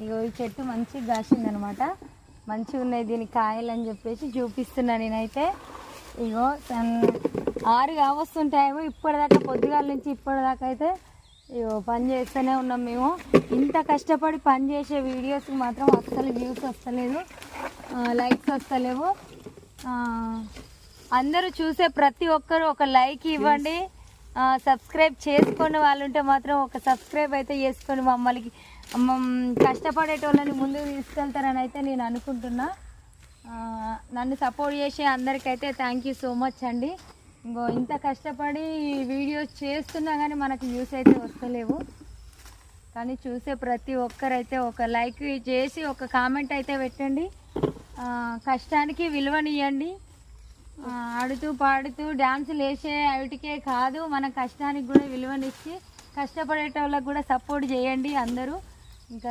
ఇగో ఈ చెట్టు మంచిగా కాసిందనమాట, మంచిగా ఉన్నాయి దీని కాయలు అని చెప్పేసి చూపిస్తున్నా నేనైతే. ఇగో 6 కావస్తుంటాయేమో, ఇప్పటిదాకా పొద్దుగాల నుంచి ఇప్పటిదాకా అయితే ఇగో పని చేస్తూనే ఉన్నాం మేము. ఇంత కష్టపడి పని చేసే వీడియోస్కి మాత్రం అస్సలు వ్యూస్ వస్తలేదు, లైక్స్ వస్తలేవు. అందరూ చూసే ప్రతి ఒక్కరు ఒక లైక్ ఇవ్వండి. సబ్స్క్రైబ్ చేసుకునే వాళ్ళు ఉంటే మాత్రం ఒక సబ్స్క్రైబ్ అయితే చేసుకొని మమ్మల్ని కష్టపడేటోళ్ళని ముందుకు తీసుకెళ్తారని అయితే నేను అనుకుంటున్నా. నన్ను సపోర్ట్ చేసే అందరికైతే థ్యాంక్ యూ సో మచ్ అండి. ఇంకో ఇంత కష్టపడి వీడియోస్ చేస్తున్నా కానీ మనకు వ్యూస్ అయితే వస్తలేవు. కానీ చూసే ప్రతి ఒక్కరైతే ఒక లైక్ చేసి ఒక కామెంట్ అయితే పెట్టండి. కష్టానికి విలువనియండి. ఆడుతూ పాడుతూ డ్యాన్సులు వేసే వాటికే కాదు, మన కష్టానికి కూడా విలువనిచ్చి కష్టపడేటోళ్ళకి కూడా సపోర్ట్ చేయండి అందరూ.